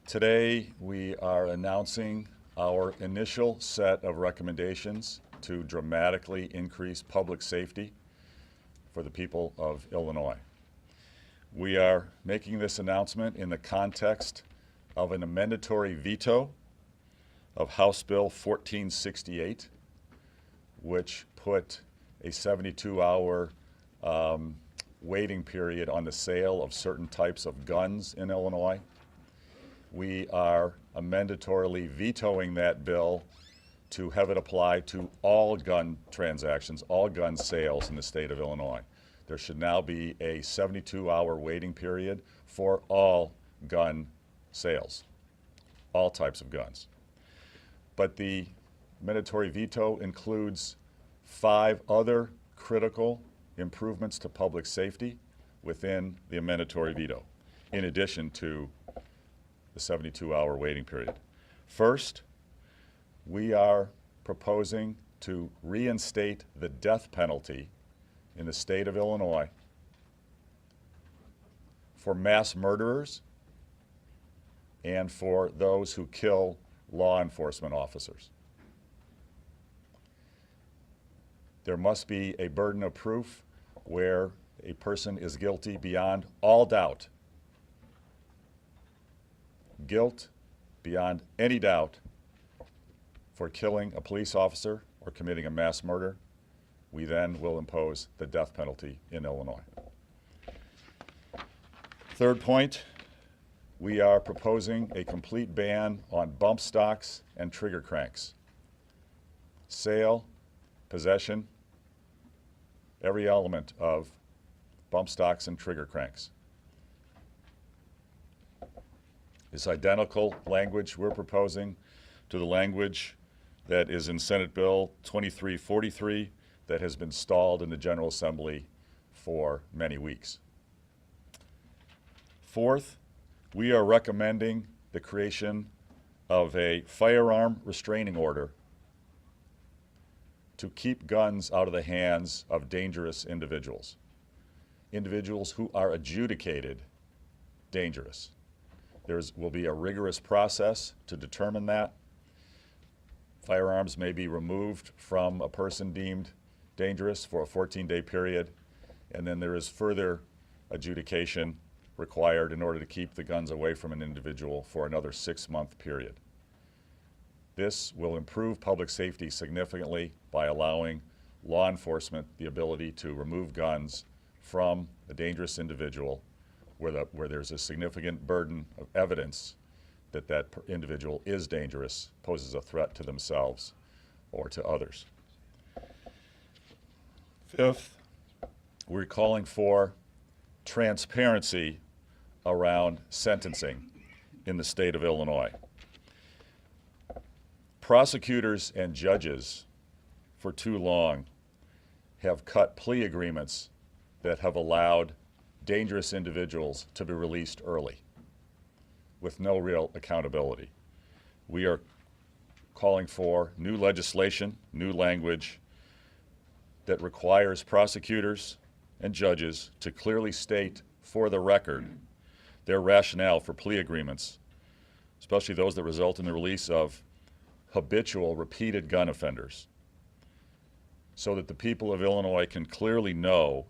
Today, we are announcing our initial set of recommendations to dramatically increase public safety for the people of Illinois. We are making this announcement in the context of an amendatory veto of House Bill 1468, which put a 72-hour waiting period on the sale of certain types of guns in Illinois. We are amendatorily vetoing that bill to have it apply to all gun transactions, all gun sales in the state of Illinois. There should now be a 72-hour waiting period for all gun sales, all types of guns. But the amendatory veto includes 5 other critical improvements to public safety within the amendatory veto, in addition to the 72-hour waiting period. First, we are proposing to reinstate the death penalty in the state of Illinois for mass murderers and for those who kill law enforcement officers. There must be a burden of proof where a person is guilty beyond all doubt. Guilt beyond any doubt for killing a police officer or committing a mass murder. We then will impose the death penalty in Illinois. Third point, we are proposing a complete ban on bump stocks and trigger cranks. Sale, possession, every element of bump stocks and trigger cranks. This identical language we're proposing to the language that is in Senate Bill 2343 that has been stalled in the General Assembly for many weeks. Fourth, we are recommending the creation of a firearm restraining order to keep guns out of the hands of dangerous individuals, individuals who are adjudicated dangerous. There will be a rigorous process to determine that. Firearms may be removed from a person deemed dangerous for a 14-day period, and then there is further adjudication required in order to keep the guns away from an individual for another 6-month period. This will improve public safety significantly by allowing law enforcement the ability to remove guns from a dangerous individual where there's a significant burden of evidence that that individual is dangerous, poses a threat to themselves or to others. Fifth, we're calling for transparency around sentencing in the state of Illinois. Prosecutors and judges for too long have cut plea agreements that have allowed dangerous individuals to be released early with no real accountability. We are calling for new legislation, new language that requires prosecutors and judges to clearly state for the record their rationale for plea agreements, especially those that result in the release of habitual, repeated gun offenders, so that the people of Illinois can clearly know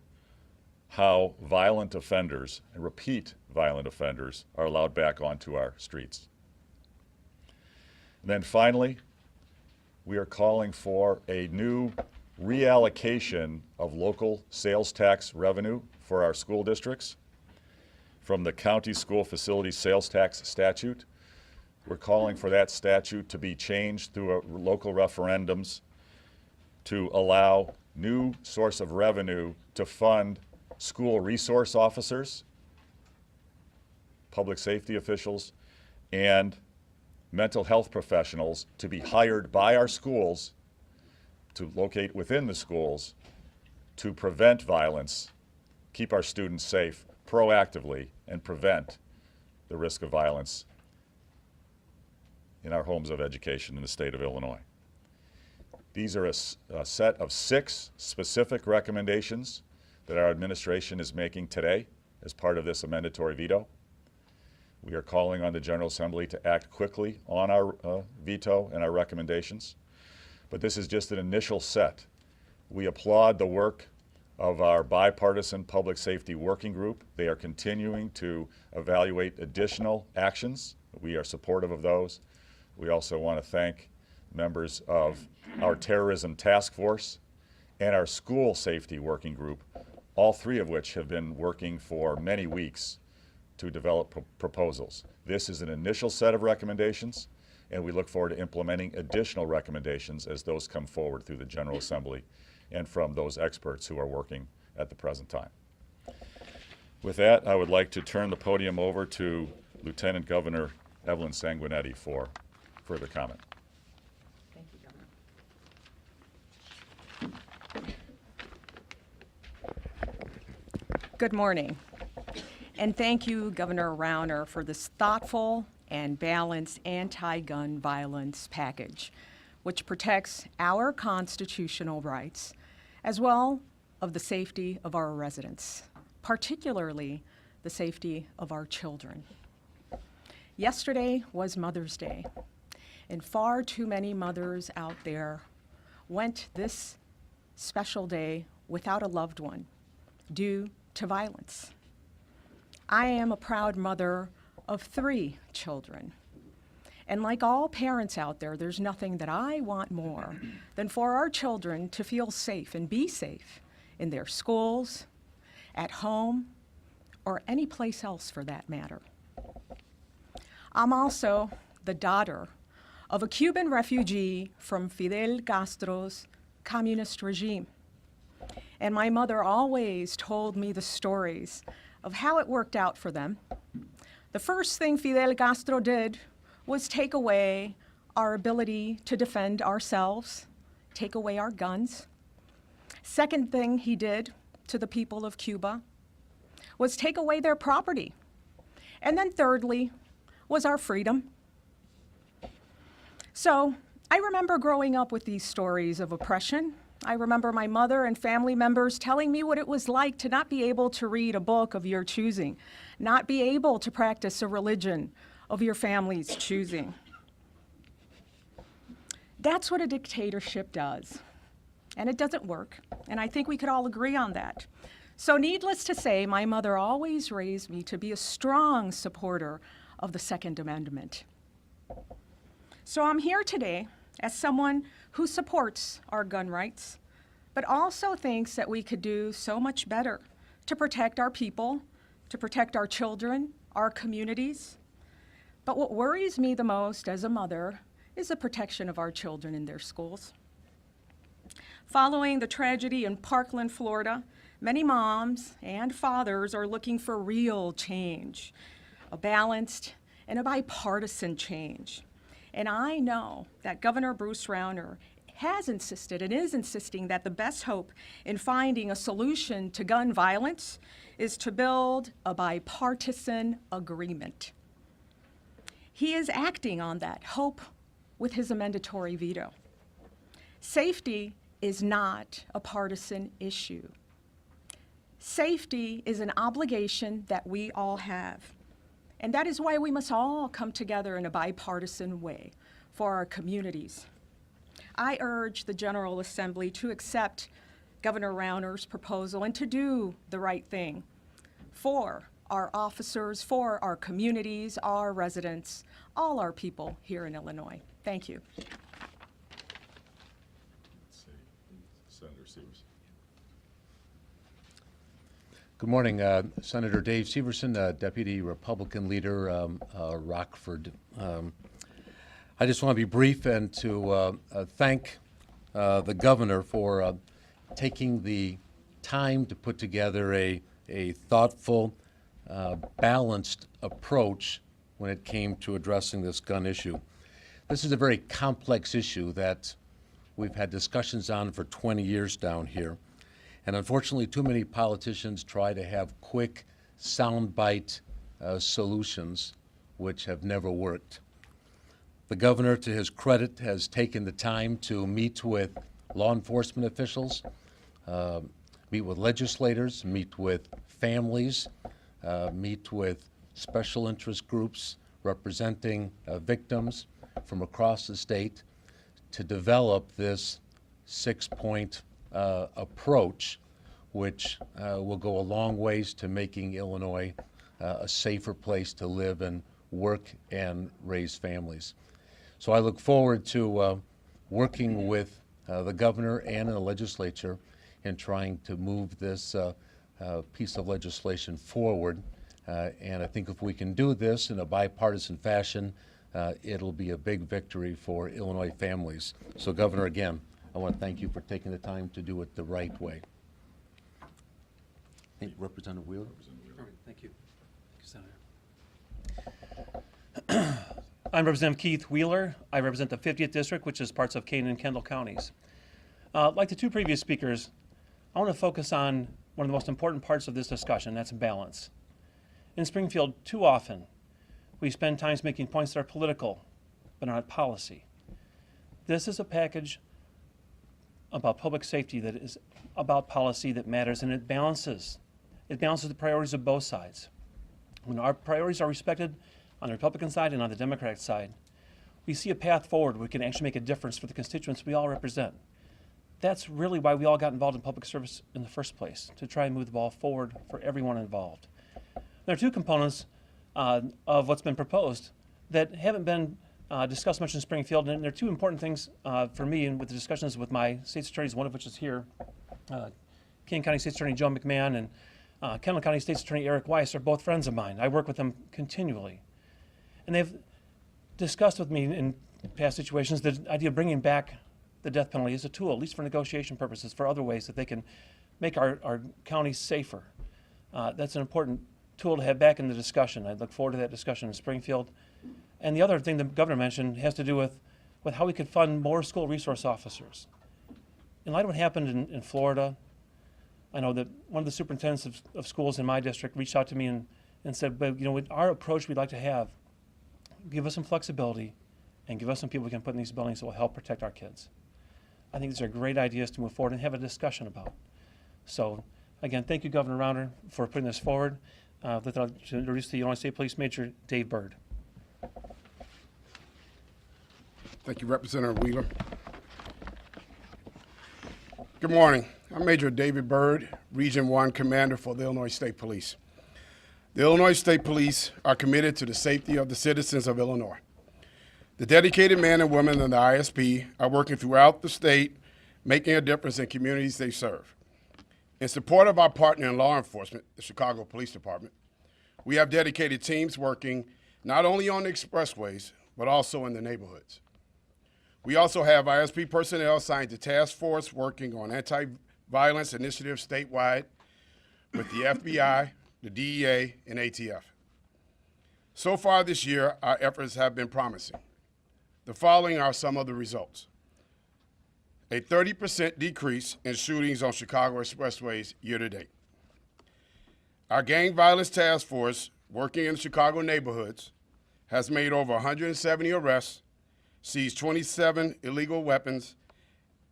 how violent offenders and repeat violent offenders are allowed back onto our streets. And then finally, we are calling for a new reallocation of local sales tax revenue for our school districts from the county school facility sales tax statute. We're calling for that statute to be changed through local referendums to allow new source of revenue to fund school resource officers, public safety officials, and mental health professionals to be hired by our schools to locate within the schools to prevent violence, keep our students safe proactively, and prevent the risk of violence in our homes of education in the state of Illinois. These are a set of 6 specific recommendations that our administration is making today as part of this amendatory veto. We are calling on the General Assembly to act quickly on our veto and our recommendations. But this is just an initial set. We applaud the work of our bipartisan public safety working group. They are continuing to evaluate additional actions. We are supportive of those. We also want to thank members of our terrorism task force and our school safety working group, all three of which have been working for many weeks to develop proposals. This is an initial set of recommendations, and we look forward to implementing additional recommendations as those come forward through the General Assembly and from those experts who are working at the present time. With that, I would like to turn the podium over to Lieutenant Governor Evelyn Sanguinetti for further comment. Thank you, Governor. Good morning, and thank you, Governor Rauner, for this thoughtful and balanced anti-gun violence package, which protects our constitutional rights, as well as the safety of our residents, particularly the safety of our children. Yesterday was Mother's Day, and far too many mothers out there went this special day without a loved one due to violence. I am a proud mother of 3 children. And like all parents out there, there's nothing that I want more than for our children to feel safe and be safe in their schools, at home, or any place else for that matter. I'm also the daughter of a Cuban refugee from Fidel Castro's communist regime. And my mother always told me the stories of how it worked out for them. The first thing Fidel Castro did was take away our ability to defend ourselves, take away our guns. Second thing he did to the people of Cuba was take away their property. And then thirdly was our freedom. So I remember growing up with these stories of oppression. I remember my mother and family members telling me what it was like to not be able to read a book of your choosing, not be able to practice a religion of your family's choosing. That's what a dictatorship does. And it doesn't work. And I think we could all agree on that. So needless to say, my mother always raised me to be a strong supporter of the Second Amendment. So I'm here today as someone who supports our gun rights, but also thinks that we could do so much better to protect our people, to protect our children, our communities. But what worries me the most as a mother is the protection of our children in their schools. Following the tragedy in Parkland, Florida, many moms and fathers are looking for real change, a balanced and a bipartisan change. And I know that Governor Bruce Rauner has insisted and is insisting that the best hope in finding a solution to gun violence is to build a bipartisan agreement. He is acting on that hope with his amendatory veto. Safety is not a partisan issue. Safety is an obligation that we all have. And that is why we must all come together in a bipartisan way for our communities. I urge the General Assembly to accept Governor Rauner's proposal and to do the right thing for our officers, for our communities, our residents, all our people here in Illinois. Thank you. Senator Severson. Good morning, Senator Dave Severson, Deputy Republican Leader, Rockford. I just want to be brief and to thank the governor for taking the time to put together a thoughtful, balanced approach when it came to addressing this gun issue. This is a very complex issue that we've had discussions on for 20 years down here. And unfortunately, too many politicians try to have quick, soundbite solutions, which have never worked. The governor, to his credit, has taken the time to meet with law enforcement officials, meet with legislators, meet with families, meet with special interest groups representing victims from across the state to develop this 6-point approach, which will go a long ways to making Illinois a safer place to live and work and raise families. So I look forward to working with the governor and the legislature in trying to move this piece of legislation forward. And I think if we can do this in a bipartisan fashion, it'll be a big victory for Illinois families. So Governor, again, I want to thank you for taking the time to do it the right way. Thank you, Representative Wheeler. Thank you. Senator. I'm Representative Keith Wheeler. I represent the 50th District, which is parts of Kane and Kendall counties. Like the two previous speakers, I want to focus on one of the most important parts of this discussion, that's balance. In Springfield, too often, we spend times making points that are political, but not policy. This is a package about public safety that is about policy that matters, and it balances. It balances the priorities of both sides. When our priorities are respected on the Republican side and on the Democratic side, we see a path forward where we can actually make a difference for the constituents we all represent. That's really why we all got involved in public service in the first place, to try and move the ball forward for everyone involved. There are two components of what's been proposed that haven't been discussed much in Springfield, and there are two important things for me and with the discussions with my state's attorneys, one of which is here. King County State's Attorney Joe McMahon and Kendall County State's Attorney Eric Weiss are both friends of mine. I work with them continually. And they've discussed with me in past situations the idea of bringing back the death penalty as a tool, at least for negotiation purposes, for other ways that they can make our counties safer. That's an important tool to have back in the discussion. I look forward to that discussion in Springfield. And the other thing the governor mentioned has to do with how we could fund more school resource officers. In light of what happened in Florida, I know that one of the superintendents of schools in my district reached out to me and said, but, you know, with our approach we'd like to have, give us some flexibility and give us some people we can put in these buildings that will help protect our kids. I think these are great ideas to move forward and have a discussion about. So, again, thank you, Governor Rauner, for putting this forward. I'd like to introduce the Illinois State Police Major Dave Byrd. Thank you, Representative Wheeler. Good morning. I'm Major David Byrd, Region 1 Commander for the Illinois State Police. The Illinois State Police are committed to the safety of the citizens of Illinois. The dedicated men and women in the ISP are working throughout the state, making a difference in communities they serve. In support of our partner in law enforcement, the Chicago Police Department, we have dedicated teams working not only on the expressways, but also in the neighborhoods. We also have ISP personnel assigned to task force working on anti-violence initiatives statewide with the FBI, the DEA, and ATF. So far this year, our efforts have been promising. The following are some of the results. A 30% decrease in shootings on Chicago expressways year to date. Our gang violence task force, working in Chicago neighborhoods, has made over 170 arrests, seized 27 illegal weapons,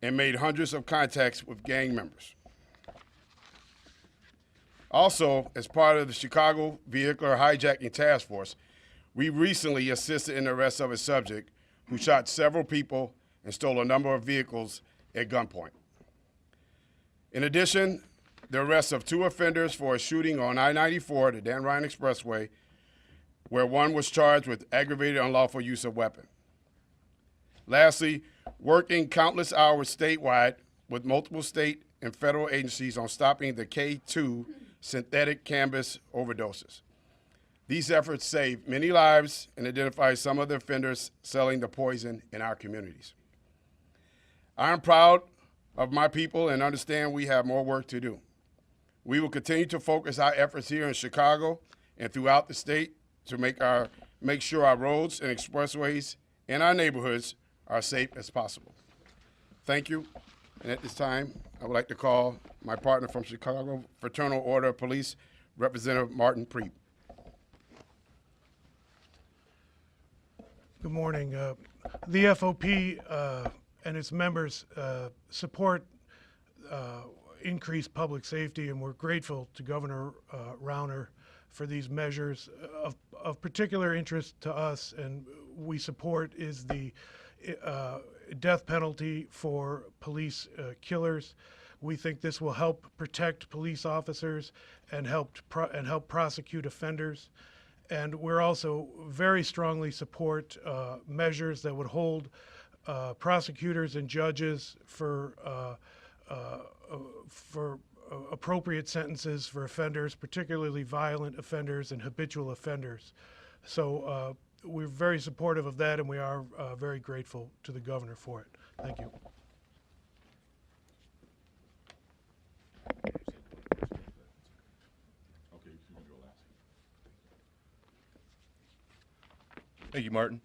and made hundreds of contacts with gang members. Also, as part of the Chicago Vehicular Hijacking Task Force, we recently assisted in the arrest of a subject who shot several people and stole a number of vehicles at gunpoint. In addition, the arrest of 2 offenders for a shooting on I-94, the Dan Ryan Expressway, where one was charged with aggravated unlawful use of weapon. Lastly, working countless hours statewide with multiple state and federal agencies on stopping the K2 synthetic cannabis overdoses. These efforts save many lives and identify some of the offenders selling the poison in our communities. I am proud of my people and understand we have more work to do. We will continue to focus our efforts here in Chicago and throughout the state to make sure our roads and expressways and our neighborhoods are safe as possible. Thank you. And at this time, I would like to call my partner from Chicago Fraternal Order of Police, Representative Martin Preep. Good morning. The FOP and its members support increased public safety, and we're grateful to Governor Rauner for these measures. Of particular interest to us, and we support, is the death penalty for police killers. We think this will help protect police officers and help prosecute offenders. And we're also very strongly support measures that would hold prosecutors and judges for appropriate sentences for offenders, particularly violent offenders and habitual offenders. So we're very supportive of that, and we are very grateful to the governor for it. Thank you. Thank you, Martin.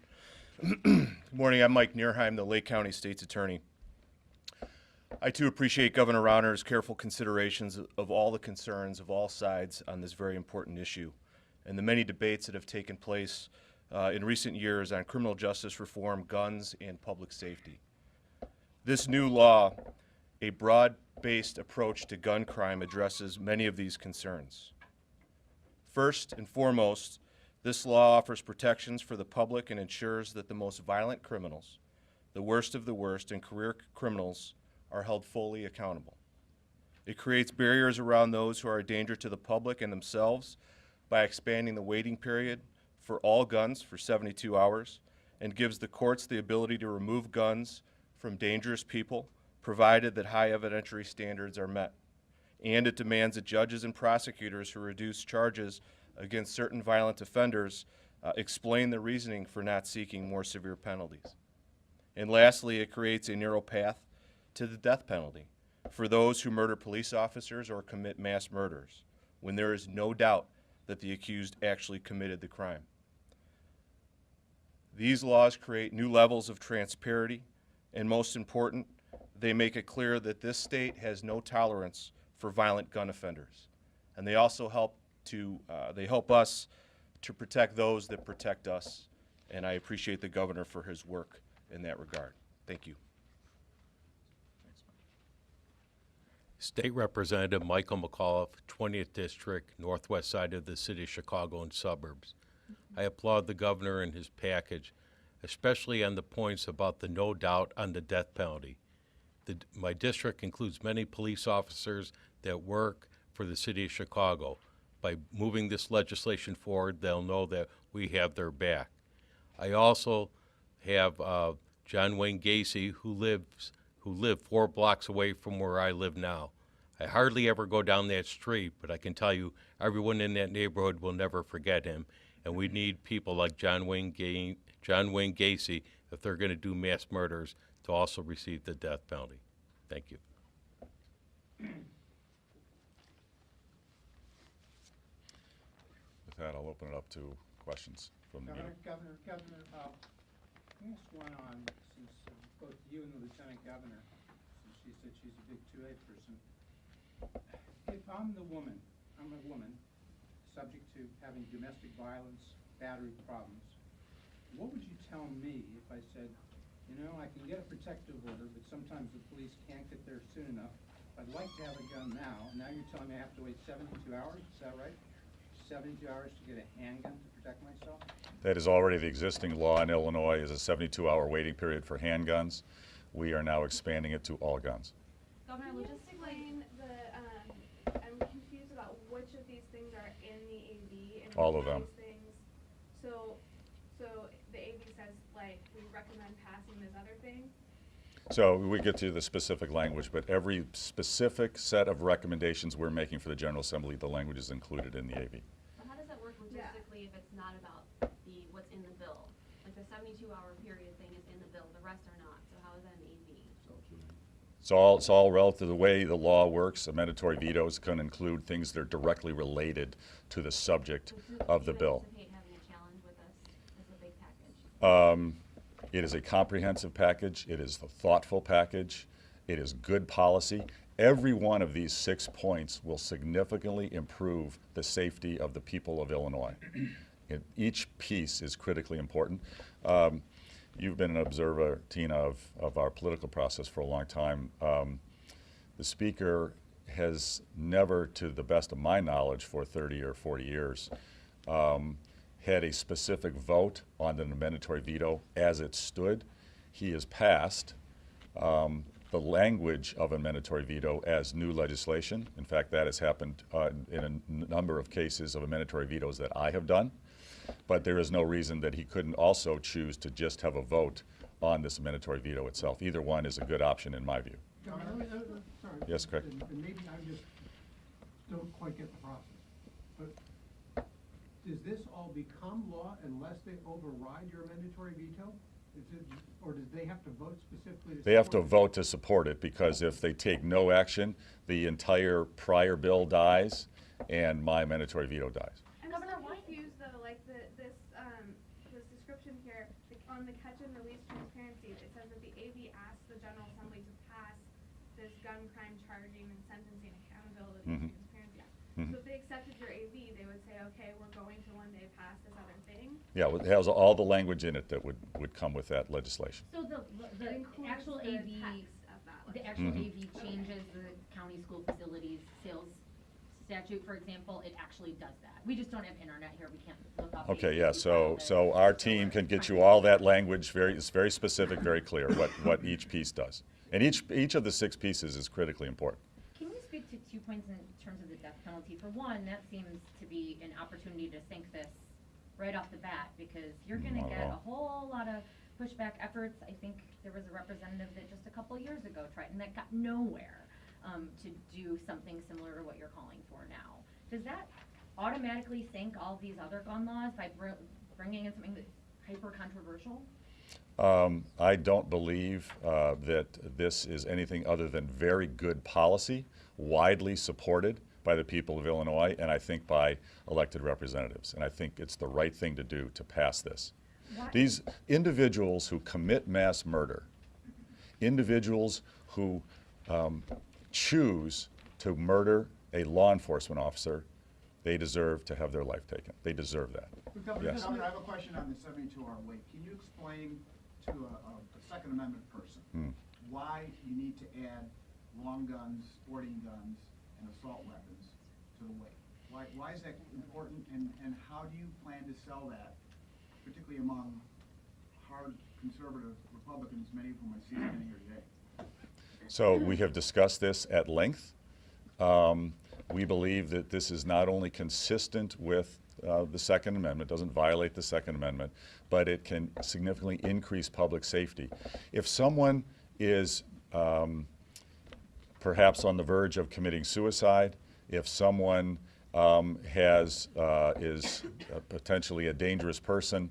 Good morning. I'm Mike Neerheim, the Lake County State's Attorney. I too appreciate Governor Rauner's careful considerations of all the concerns of all sides on this very important issue and the many debates that have taken place in recent years on criminal justice reform, guns, and public safety. This new law, a broad-based approach to gun crime, addresses many of these concerns. First and foremost, this law offers protections for the public and ensures that the most violent criminals, the worst of the worst, and career criminals are held fully accountable. It creates barriers around those who are a danger to the public and themselves by expanding the waiting period for all guns for 72 hours and gives the courts the ability to remove guns from dangerous people, provided that high evidentiary standards are met. And it demands that judges and prosecutors who reduce charges against certain violent offenders explain the reasoning for not seeking more severe penalties. And lastly, it creates a narrow path to the death penalty for those who murder police officers or commit mass murders, when there is no doubt that the accused actually committed the crime. These laws create new levels of transparency, and most important, they make it clear that this state has no tolerance for violent gun offenders. And they also help us to protect those that protect us, and I appreciate the governor for his work in that regard. Thank you. State Representative Michael McAuliffe, 20th District, northwest side of the city of Chicago and suburbs. I applaud the governor and his package, especially on the points about the no doubt on the death penalty. My district includes many police officers that work for the city of Chicago. By moving this legislation forward, they'll know that we have their back. I also have John Wayne Gacy, who lived 4 blocks away from where I live now. I hardly ever go down that street, but I can tell you everyone in that neighborhood will never forget him. And we need people like John Wayne Gacy, if they're going to do mass murders, to also receive the death penalty. Thank you. With that, I'll open it up to questions from the meeting. Governor, let me ask one on, since both you and the Lieutenant Governor, since she said she's a big 2A person, if I'm a woman, subject to having domestic violence, battery problems, what would you tell me if I said, you know, I can get a protective order, but sometimes the police can't get there soon enough. I'd like to have a gun now, and now you're telling me I have to wait 72 hours, is that right? 72 hours to get a handgun to protect myself? That is already the existing law in Illinois, is a 72-hour waiting period for handguns. We are now expanding it to all guns. Governor, would you explain I'm confused about which of these things are in the AV and All of them. These things. So the AV says, like, we recommend passing this other thing? So we get to the specific language, but every specific set of recommendations we're making for the General Assembly, the language is included in the AV. But how does that work logistically if it's not about what's in the bill? Like the 72-hour period thing is in the bill, the rest are not. So how is that an AV? It's all relative to the way the law works. Amendatory vetoes can include things that are directly related to the subject of the bill. Do you anticipate having a challenge with us as a big package? It is a comprehensive package. It is a thoughtful package. It is good policy. Every one of these 6 points will significantly improve the safety of the people of Illinois. Each piece is critically important. You've been an observer, Tina, of our political process for a long time. The Speaker has never, to the best of my knowledge, for 30 or 40 years, had a specific vote on the amendatory veto as it stood. He has passed the language of a mandatory veto as new legislation. In fact, that has happened in a number of cases of mandatory vetoes that I have done. But there is no reason that he couldn't also choose to just have a vote on this mandatory veto itself. Either one is a good option in my view. Sorry. Yes, Craig. And maybe I just don't quite get the process. But does this all become law unless they override your mandatory veto? Or do they have to vote specifically? They have to support it? vote to support it, because if they take no action, the entire prior bill dies and my mandatory veto dies. I'm so confused though, like this description here, on the catch and release transparency, it says that the AV asked the General Assembly to pass this gun crime charging and sentencing accountability and transparency act. So if they accepted your AV, they would say, okay, we're going to one day pass this other thing. Yeah, it has all the language in it that would come with that legislation. So the Includes actual the AV, text of that the legislation. actual AV changes the county school facilities sales statute, for example, it actually does that. We just don't have internet here, we can't look up. Okay, AV yeah, so our team can get you all that language, it's very specific, very clear, what each piece does. And each of the 6 pieces is critically important. Can you speak to 2 points in terms of the death penalty? For one, that seems to be an opportunity to sink this right off the bat, because you're gonna Not at get a all. whole lot of pushback efforts. I think there was a representative that just a couple years ago tried, and that got nowhere, to do something similar to what you're calling for now. Does that automatically sink all these other gun laws by bringing in something that's hyper controversial? I don't believe that this is anything other than very good policy, widely supported by the people of Illinois, and I think by elected representatives. And I think it's the right thing to do to pass this. Why- These individuals who commit mass murder, individuals who choose to murder a law enforcement officer, they deserve to have their life taken. They deserve that. Yes. Governor, I have a question on the 72-hour wait. Can you explain to a Second Amendment person why you need to add long guns, sporting guns, and assault weapons to the wait? Why is that important, and how do you plan to sell that, particularly among hard conservative Republicans, many of whom I see standing here today? So we have discussed this at length. We believe that this is not only consistent with the Second Amendment, doesn't violate the Second Amendment, but it can significantly increase public safety. If someone is perhaps on the verge of committing suicide, if someone is potentially a dangerous person,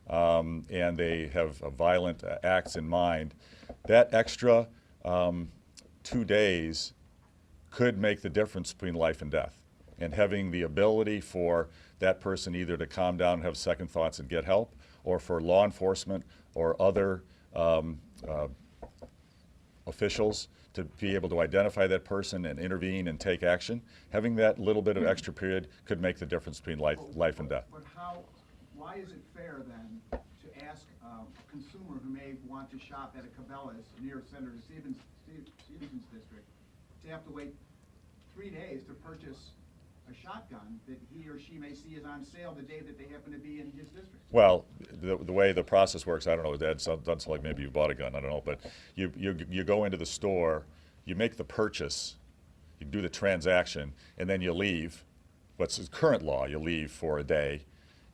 and they have violent acts in mind, that extra 2 days could make the difference between life and death. And having the ability for that person either to calm down and have second thoughts and get help, or for law enforcement or other officials to be able to identify that person and intervene and take action, having that little bit of extra period could make the difference between life and death. But why is it fair then to ask a consumer who may want to shop at a Cabela's near Senator Stevenson's district to have to wait 3 days to purchase a shotgun that he or she may see is on sale the day that they happen to be in his district? Well, the way the process works, I don't know, Dad, doesn't sound like maybe you bought a gun, I don't know, but you go into the store, you make the purchase, you do the transaction, and then you leave. What's current law, you leave for a day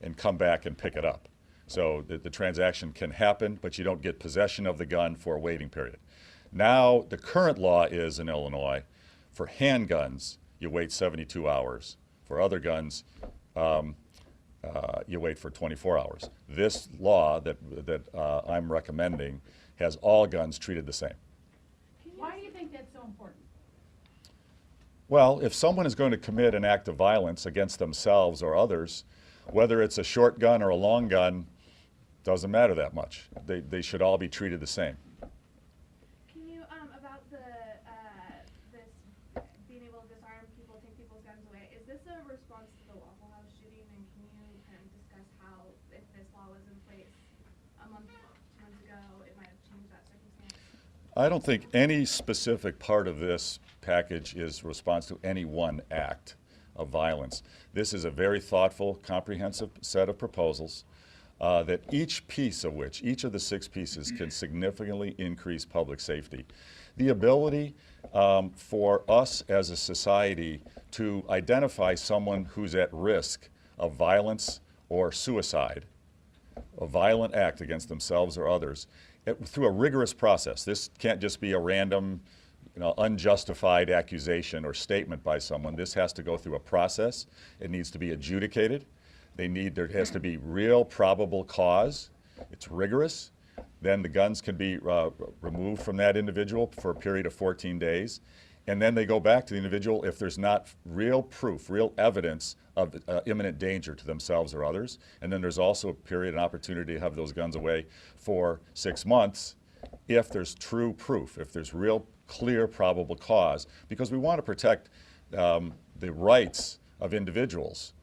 and come back and pick it up. So the transaction can happen, but you don't get possession of the gun for a waiting period. Now, the current law is in Illinois, for handguns, you wait 72 hours. For other guns, you wait for 24 hours. This law that I'm recommending has all guns treated the same. Why do you think that's so important? Well, if someone is going to commit an act of violence against themselves or others, whether it's a short gun or a long gun, doesn't matter that much. They should all be treated the same. Can you, about this being able to disarm people, take people's guns away, is this a response to the Waffle House shooting, and can you kind of discuss how, if this law was in place a month, 2 months ago, it might have changed that circumstance? I don't think any specific part of this package is response to any one act of violence. This is a very thoughtful, comprehensive set of proposals that each piece of which, each of the 6 pieces, can significantly increase public safety. The ability for us as a society to identify someone who's at risk of violence or suicide, a violent act against themselves or others, through a rigorous process. This can't just be a random, unjustified accusation or statement by someone. This has to go through a process. It needs to be adjudicated. There has to be real probable cause. It's rigorous. Then the guns can be removed from that individual for a period of 14 days. And then they go back to the individual if there's not real proof, real evidence of imminent danger to themselves or others. And then there's also a period, an opportunity to have those guns away for 6 months if there's true proof, if there's real clear probable cause, because we want to protect the rights of individuals,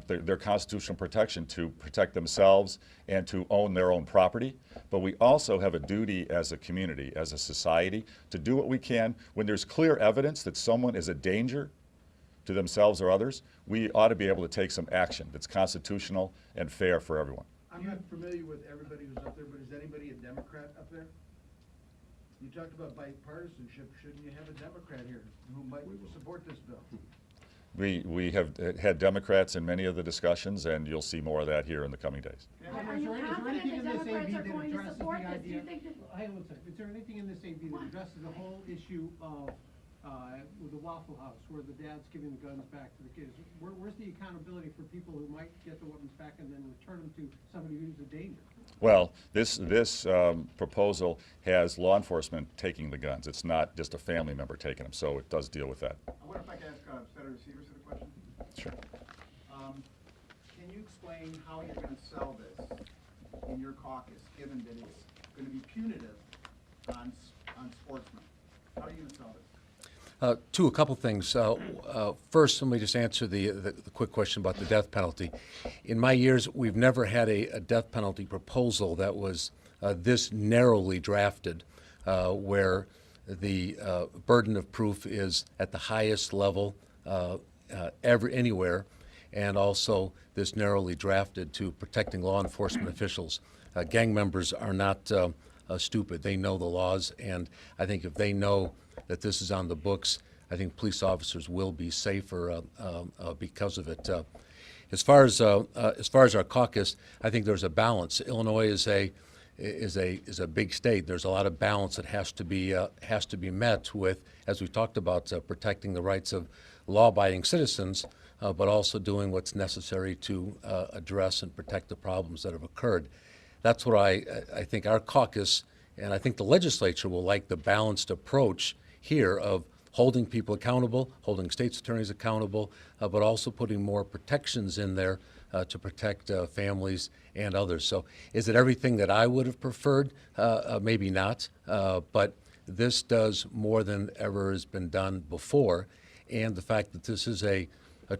their constitutional protection to protect themselves and to own their own property. But we also have a duty as a community, as a society, to do what we can when there's clear evidence that someone is a danger to themselves or others. We ought to be able to take some action that's constitutional and fair for everyone. I'm not familiar with everybody who's up there, but is anybody a Democrat up there? You talked about bipartisanship. Shouldn't you have a Democrat here who might support this bill? We have had Democrats in many of the discussions, and you'll see more of that here in the coming days. Are you confident the Democrats are going to support this? Do you think that? Hang on a second. Is there anything in this AB that addresses the whole issue of with the Waffle House, where the dad's giving the guns back to the kids? Where's the accountability for people who might get the weapons back and then return them to somebody who's a danger? Well, this proposal has law enforcement taking the guns. It's not just a family member taking them, so it does deal with that. I wonder if I could ask Senator Severson a question? Sure. Can you explain how you're going to sell this in your caucus, given that it's going to be punitive on sportsmen? How are you going to sell this? A couple things. First, let me just answer the quick question about the death penalty. In my years, we've never had a death penalty proposal that was this narrowly drafted, where the burden of proof is at the highest level anywhere, and also this narrowly drafted to protecting law enforcement officials. Gang members are not stupid. They know the laws, and I think if they know that this is on the books, I think police officers will be safer because of it. As far as our caucus, I think there's a balance. Illinois is a big state. There's a lot of balance that has to be met with, as we talked about, protecting the rights of law-abiding citizens, but also doing what's necessary to address and protect the problems that have occurred. That's what I think our caucus, and I think the legislature will like the balanced approach here of holding people accountable, holding state's attorneys accountable, but also putting more protections in there to protect families and others. So is it everything that I would have preferred? Maybe not, but this does more than ever has been done before, and the fact that this is a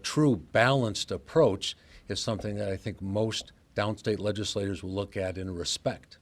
true balanced approach is something that I think most downstate legislators will look at and respect.